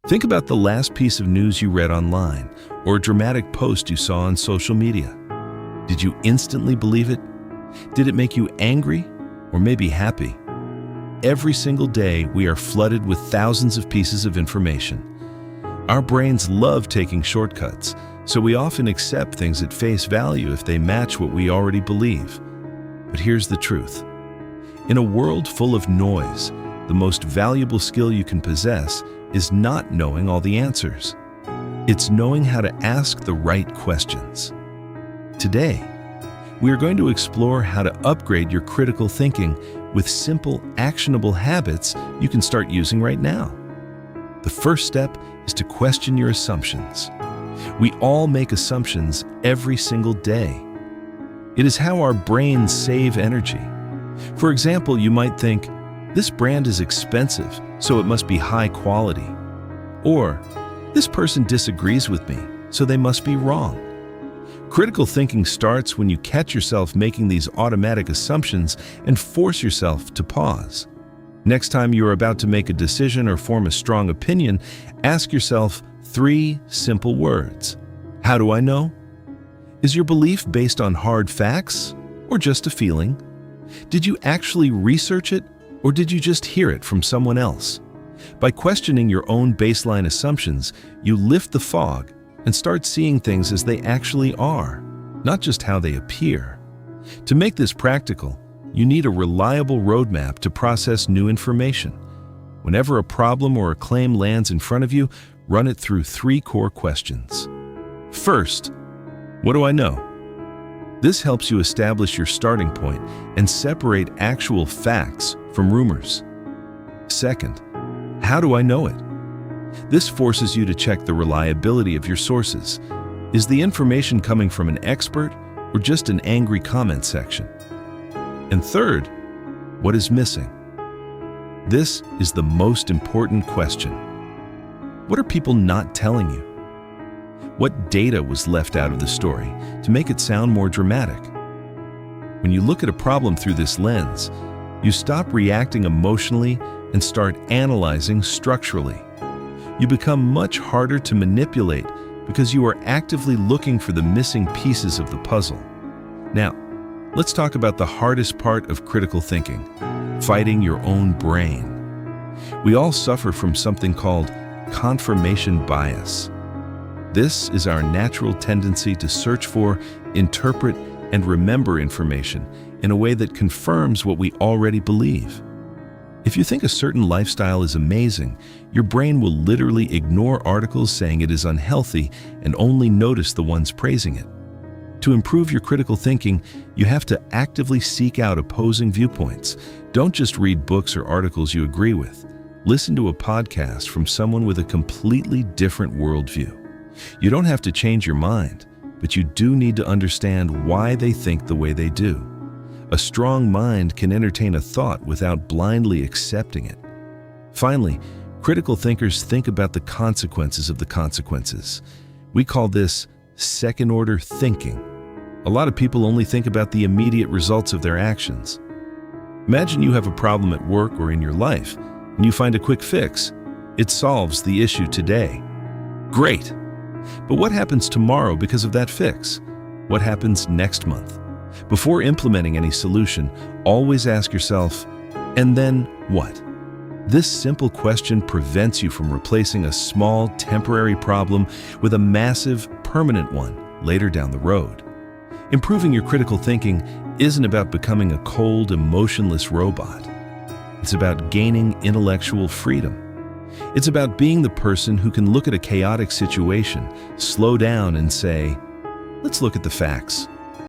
Think about the last piece of news you read online or a dramatic post you saw on social media. Did you instantly believe it? Did it make you angry or maybe happy? Every single day, we are flooded with thousands of pieces of information. Our brains love taking shortcuts, so we often accept things at face value if they match what we already believe. But here's the truth. In a world full of noise, the most valuable skill you can possess is not knowing all the answers. It's knowing how to ask the right questions. Today, we are going to explore how to upgrade your critical thinking with simple, actionable habits you can start using right now. The first step is to question your assumptions. We all make assumptions every single day. It is how our brains save energy. For example, you might think, this brand is expensive, so it must be high quality. Or, this person disagrees with me, so they must be wrong. Critical thinking starts when you catch yourself making these automatic assumptions and force yourself to pause. Next time you are about to make a decision or form a strong opinion, ask yourself 3 simple words. How do I know? Is your belief based on hard facts or just a feeling? Did you actually research it or did you just hear it from someone else? By questioning your own baseline assumptions, you lift the fog and start seeing things as they actually are, not just how they appear. To make this practical, you need a reliable roadmap to process new information. Whenever a problem or a claim lands in front of you, run it through 3 core questions. First, what do I know? This helps you establish your starting point and separate actual facts from rumors. Second, how do I know it? This forces you to check the reliability of your sources. Is the information coming from an expert or just an angry comment section? And third, what is missing? This is the most important question. What are people not telling you? What data was left out of the story to make it sound more dramatic? When you look at a problem through this lens, you stop reacting emotionally and start analyzing structurally. You become much harder to manipulate because you are actively looking for the missing pieces of the puzzle. Now, let's talk about the hardest part of critical thinking, fighting your own brain. We all suffer from something called confirmation bias. This is our natural tendency to search for, interpret, and remember information in a way that confirms what we already believe. If you think a certain lifestyle is amazing, your brain will literally ignore articles saying it is unhealthy and only notice the ones praising it. To improve your critical thinking, you have to actively seek out opposing viewpoints. Don't just read books or articles you agree with. Listen to a podcast from someone with a completely different worldview. You don't have to change your mind, but you do need to understand why they think the way they do. A strong mind can entertain a thought without blindly accepting it. Finally, critical thinkers think about the consequences of the consequences. We call this second-order thinking. A lot of people only think about the immediate results of their actions. Imagine you have a problem at work or in your life, and you find a quick fix. It solves the issue today. Great! But what happens tomorrow because of that fix? What happens next month? Before implementing any solution, always ask yourself, and then what? This simple question prevents you from replacing a small, temporary problem with a massive, permanent one later down the road. Improving your critical thinking isn't about becoming a cold, emotionless robot. It's about gaining intellectual freedom. It's about being the person who can look at a chaotic situation, slow down and say, let's look at the facts.